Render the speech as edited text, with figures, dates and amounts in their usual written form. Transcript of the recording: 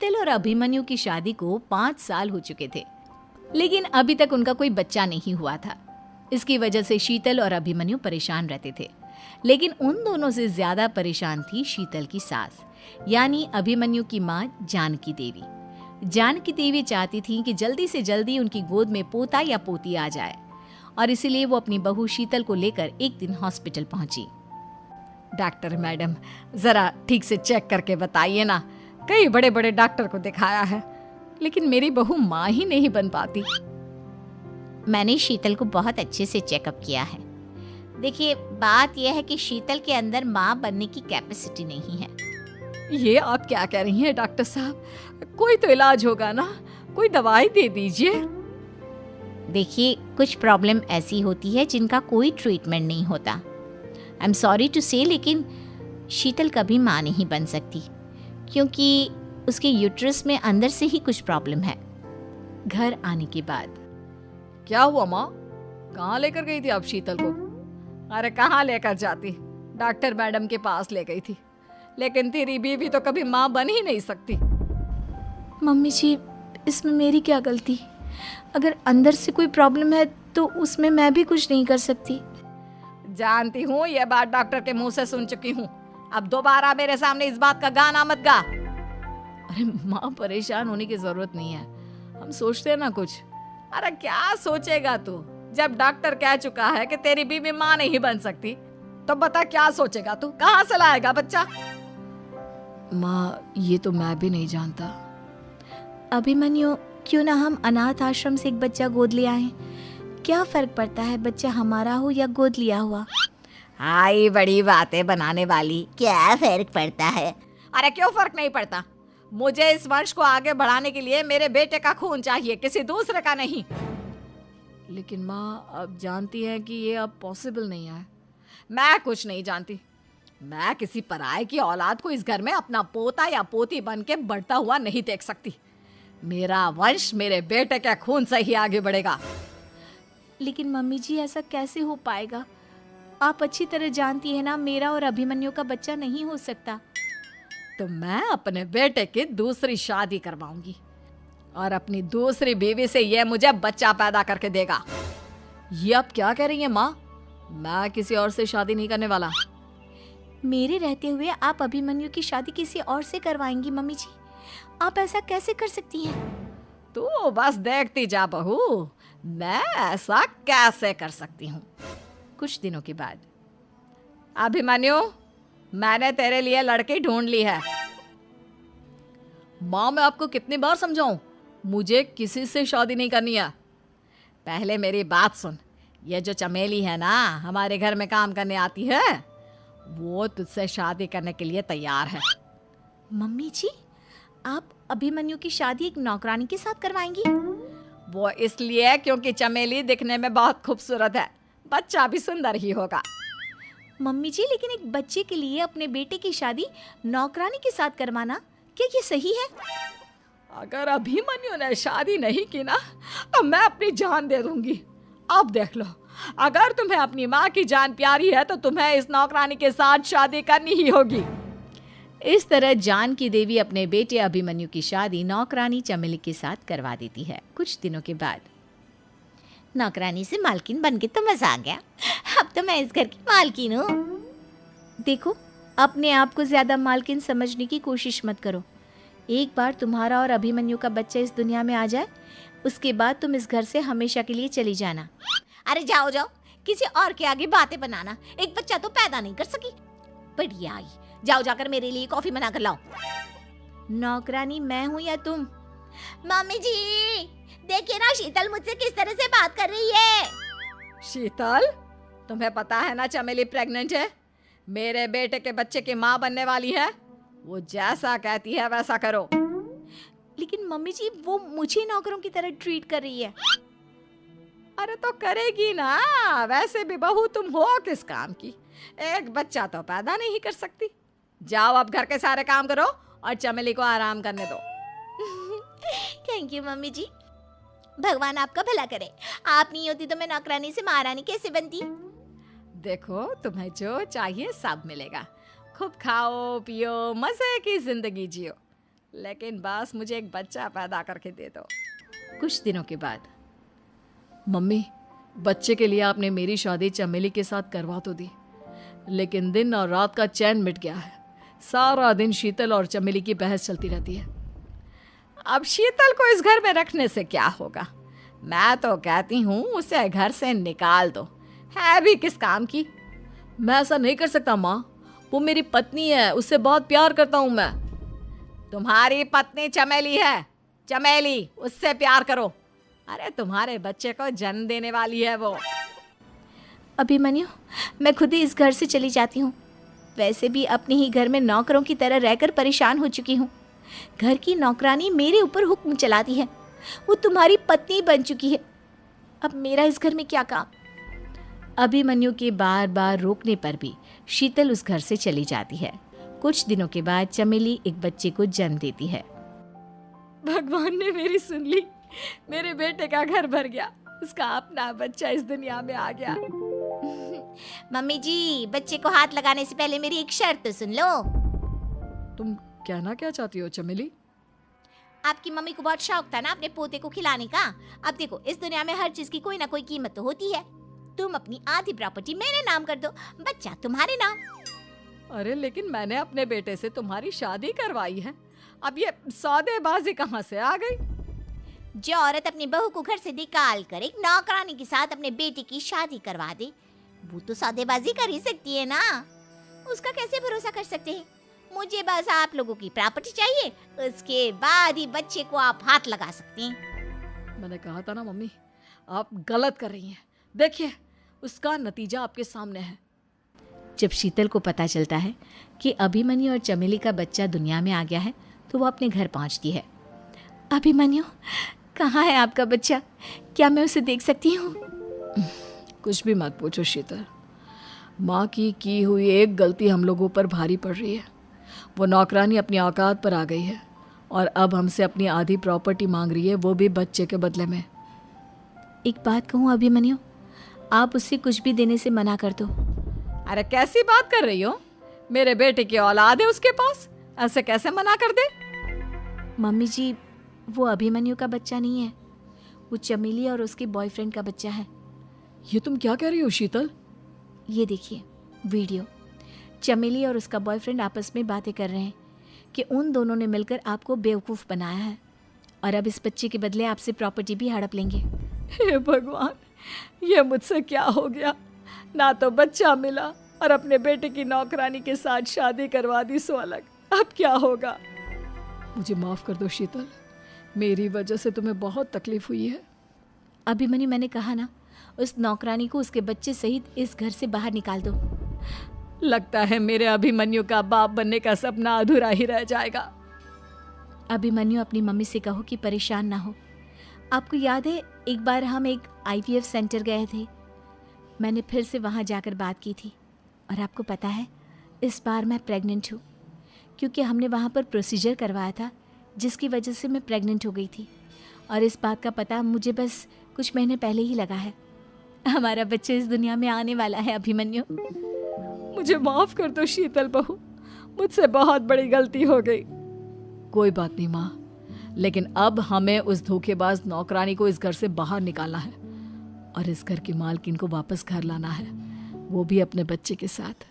शीतल और अभिमन्यु की शादी को 5 साल हो चुके थे, लेकिन अभी तक उनका कोई बच्चा नहीं हुआ था। इसकी वजह से शीतल और अभिमन्यु परेशान रहते थे, लेकिन उन दोनों से ज्यादा परेशान थी शीतल की सास, यानी अभिमन्यु की माँ जानकी देवी। जानकी देवी चाहती थी कि जल्दी से जल्दी उनकी गोद में पोता या पोती आ जाए, और इसीलिए वो अपनी बहू शीतल को लेकर एक दिन हॉस्पिटल पहुंची। डॉक्टर मैडम, जरा ठीक से चेक करके बताइए ना। कई बड़े बड़े डॉक्टर को दिखाया है, लेकिन मेरी बहू माँ ही नहीं बन पाती। मैंने शीतल को बहुत अच्छे से चेकअप किया है। देखिए, बात यह है कि शीतल के अंदर माँ बनने की कैपेसिटी नहीं है। ये आप क्या कह रही हैं डॉक्टर साहब? कोई तो इलाज होगा ना, कोई दवाई दे दीजिए। देखिए, कुछ प्रॉब्लम ऐसी होती है जिनका कोई ट्रीटमेंट नहीं होता। आई एम सॉरी टू से, लेकिन शीतल कभी माँ नहीं बन सकती, क्योंकि उसके यूट्रस में अंदर से ही कुछ प्रॉब्लम है। घर आने के बाद क्या हुआ माँ? कहाँ लेकर गई थी आप शीतल को? अरे कहाँ लेकर जाती, डॉक्टर मैडम के पास ले गई थी, लेकिन तेरी बीवी तो कभी माँ बन ही नहीं सकती। मम्मी जी, इसमें मेरी क्या गलती? अगर अंदर से कोई प्रॉब्लम है तो उसमें मैं भी कुछ नहीं कर सकती। जानती हूँ, ये बात डॉक्टर के मुंह से सुन चुकी हूँ। अब दोबारा मेरे सामने इस बात का गाना मत गा। अरे माँ, परेशान होने की जरूरत नहीं है, हम सोचते हैं ना कुछ। अरे क्या सोचेगा तू? जब डॉक्टर कह चुका है कि तेरी बीवी माँ नहीं बन सकती, तो बता क्या सोचेगा तू? कहाँ से लाएगा बच्चा? माँ, ये तो मैं भी नहीं जानता। अभिमन्यु, क्यों ना हम अनाथ आश्रम से एक बच्चा गोद ले आए? क्या फर्क पड़ता है बच्चा हमारा हो या गोद लिया हुआ? आई बड़ी बातें बनाने वाली। क्या फर्क पड़ता है? अरे क्यों फर्क नहीं पड़ता? मुझे इस वंश को आगे बढ़ाने के लिए मेरे बेटे का खून चाहिए, किसी दूसरे का नहीं। लेकिन माँ, आप जानती हैं कि ये अब पॉसिबल नहीं है। मैं कुछ नहीं जानती। मैं किसी पराये की औलाद को इस घर में अपना पोता या पोती बन के बढ़ता हुआ नहीं देख सकती। मेरा वंश मेरे बेटे के खून से ही आगे बढ़ेगा। लेकिन मम्मी जी, ऐसा कैसे हो पाएगा? आप अच्छी तरह जानती है ना, मेरा और अभिमन्यु का बच्चा नहीं हो सकता। तो मैं अपने बेटे की दूसरी शादी करवाऊंगी, और अपनी दूसरी बीवी से ये मुझे बच्चा पैदा करके देगा। ये आप क्या कह रही हैं माँ? मैं किसी और से शादी नहीं करने वाला। मेरे रहते हुए आप अभिमन्यु की शादी किसी और से करवाएंगी? मम्मी जी, आप ऐसा कैसे कर सकती हैं? तू बस देखती जा बहू, मैं ऐसा कैसे कर सकती हूँ। कुछ दिनों के बाद, अभिमन्यु, मैंने तेरे लिए लड़की ढूंढ ली है। माँ, मैं आपको कितनी बार समझाऊं, मुझे किसी से शादी नहीं करनी है। पहले मेरी बात सुन। ये जो चमेली है ना, हमारे घर में काम करने आती है, वो तुझसे शादी करने के लिए तैयार है। मम्मी जी, आप अभिमन्यु की शादी एक नौकरानी के साथ करवाएंगी? वो इसलिए क्योंकि चमेली दिखने में बहुत खूबसूरत है, बच्चा भी सुंदर ही होगा। मम्मी जी, लेकिन एक बच्चे के लिए अपने बेटे की शादी नौकरानी के साथ करवाना, क्या ये सही है? अगर अभिमन्यु ने शादी नहीं की ना, तो मैं अपनी जान दे दूंगी। अब देख लो, अगर तुम्हें अपनी माँ की जान प्यारी है तो तुम्हें इस नौकरानी के साथ शादी करनी ही होगी। इस तरह जानकी देवी अपने बेटे अभिमन्यु की शादी नौकरानी चमेली के साथ करवा देती है। कुछ दिनों के बाद, नौकरानी से मालकिन बन के तो मजा आ गया। अब तो मैं इस घर की मालकिन हूँ। देखो, अपने आप को ज्यादा मालकिन समझने की कोशिश मत करो। एक बार तुम्हारा और अभिमन्यु का बच्चा इस दुनिया में आ जाए, उसके बाद तुम इस घर से हमेशा के लिए चली जाना। अरे जाओ जाओ, किसी और के आगे बातें बनाना। एक बच्चा तो पैदा नहीं कर सकी, बढ़िया आई। जाओ जाकर मेरे लिए कॉफी बना कर लाओ। नौकरानी मैं हूँ या तुम? मम्मी जी, देखिए ना शीतल मुझसे किस तरह से बात कर रही है। शीतल, तुम्हें पता है ना चमेली प्रेग्नेंट है, मेरे बेटे के बच्चे की माँ बनने वाली है। वो जैसा कहती है वैसा करो। लेकिन मम्मी जी, वो मुझे नौकरों की तरह ट्रीट कर रही है। अरे तो करेगी ना, वैसे भी बहू तुम हो किस काम की? एक बच्चा तो पैदा नहीं कर सकती। जाओ अब घर के सारे काम करो और चमेली को आराम करने दो। थैंक यू मम्मी जी, भगवान आपका भला करे। आप नहीं होती तो मैं नौकरानी से महारानी कैसे बनती। देखो, तुम्हें जो चाहिए सब मिलेगा। खूब खाओ पियो, मजे की जिंदगी जियो। लेकिन बस मुझे एक बच्चा पैदा करके दे दो। कुछ दिनों के बाद, मम्मी, बच्चे के लिए आपने मेरी शादी चमेली के साथ करवा तो दी, लेकिन दिन और रात का चैन मिट गया है। सारा दिन शीतल और चमेली की बहस चलती रहती है। अब शीतल को इस घर में रखने से क्या होगा? मैं तो कहती हूँ उसे घर से निकाल दो, है भी किस काम की। मैं ऐसा नहीं कर सकता माँ, वो मेरी पत्नी है, उससे बहुत प्यार करता हूँ मैं। तुम्हारी पत्नी चमेली है, चमेली, उससे प्यार करो। अरे तुम्हारे बच्चे को जन्म देने वाली है वो। अभिमन्यु, मैं खुद ही इस घर से चली जाती हूँ। वैसे भी अपने ही घर में नौकरों की तरह रहकर परेशान हो चुकी हूँ। घर की नौकरानी मेरे ऊपर हुक्म चलाती है, वो तुम्हारी पत्नी बन चुकी है। अब मेरा इस घर में क्या काम? अभिमन्यु के बार बार रोकने पर भी शीतल उस घर से चली जाती है। कुछ दिनों के बाद चमेली एक बच्चे को जन्म देती है। भगवान ने मेरी सुन ली, मेरे बेटे का घर भर गया, उसका अपना बच्चा इस दुनिया में आ गया। मम्मी जी, बच्चे को हाथ लगाने से पहले मेरी एक शर्त तो सुन लो। तुम कहना क्या चाहती हो चमेली? आपकी मम्मी को बहुत शौक था ना अपने पोते को खिलाने का। अब देखो, इस दुनिया में हर चीज की कोई ना कोई कीमत तो होती है। तुम अपनी आधी प्रॉपर्टी मेरे नाम कर दो, बच्चा तुम्हारे नाम। अरे लेकिन मैंने अपने बेटे से तुम्हारी शादी करवाई है, अब ये सौदेबाजी कहाँ से आ गई? जो औरत अपनी बहू को घर से निकाल कर एक नौकरानी के साथ अपने बेटे की शादी करवा दे, वो तो सौदेबाजी कर ही सकती है ना। उसका कैसे भरोसा कर सकते हैं? मुझे बस आप लोगों की प्रॉपर्टी चाहिए, उसके बाद ही बच्चे को आप हाथ लगा सकते हैं। मैंने कहा था ना मम्मी, आप गलत कर रही हैं। देखिए, उसका नतीजा आपके सामने है। जब शीतल को पता चलता है कि अभिमन्यु और चमेली का बच्चा दुनिया में आ गया है, तो वो अपने घर पहुंचती है। अभिमन्यु, कहाँ है आपका बच्चा? क्या मैं उसे देख सकती हूँ? कुछ भी मत पूछो शीतल, माँ की हुई एक गलती हम लोगों पर भारी पड़ रही है। वो नौकरानी अपनी औकात पर आ गई है और अब हमसे अपनी आधी प्रॉपर्टी मांग रही है, वो भी बच्चे के बदले में। एक बात कहूँ अभिमन्यु, आप उससे कुछ भी देने से मना कर दो। अरे कैसी बात कर रही हो? मेरे बेटे की औलाद है उसके पास, ऐसे कैसे मना कर दे? मम्मी जी, वो अभिमन्यु का बच्चा नहीं है, वो चमेली और उसके बॉयफ्रेंड का बच्चा है। ये तुम क्या कह रही हो शीतल? ये देखिए वीडियो, चमेली और उसका बॉयफ्रेंड आपस में बातें कर रहे हैं कि उन दोनों ने मिलकर आपको बेवकूफ़ बनाया है और अब इस बच्चे के बदले आपसे प्रॉपर्टी भी हड़प लेंगे। हे भगवान, ये मुझसे क्या हो गया? ना तो बच्चा मिला और अपने बेटे की नौकरानी के साथ शादी करवा दी सो अलग। अब क्या होगा? मुझे माफ़ कर दो शीतल, मेरी वजह से तुम्हें बहुत तकलीफ हुई है। अभिमन्यु, मैंने कहा ना, उस नौकरानी को उसके बच्चे सहित इस घर से बाहर निकाल दो। लगता है मेरे अभिमन्यु का बाप बनने का सपना अधूरा ही रह जाएगा। अभिमन्यु, अपनी मम्मी से कहो कि परेशान ना हो। आपको याद है एक बार हम एक IVF सेंटर गए थे, मैंने फिर से वहाँ जाकर बात की थी और आपको पता है इस बार मैं प्रेग्नेंट हूँ, क्योंकि हमने वहाँ पर प्रोसीजर करवाया था जिसकी वजह से मैं प्रेग्नेंट हो गई थी और इस बात का पता मुझे बस कुछ महीने पहले ही लगा है। हमारा बच्चा इस दुनिया में आने वाला है अभिमन्यु। मुझे माफ कर दो शीतल बहू, मुझसे बहुत बड़ी गलती हो गई। कोई बात नहीं माँ, लेकिन अब हमें उस धोखेबाज नौकरानी को इस घर से बाहर निकालना है और इस घर की मालकिन को वापस घर लाना है, वो भी अपने बच्चे के साथ।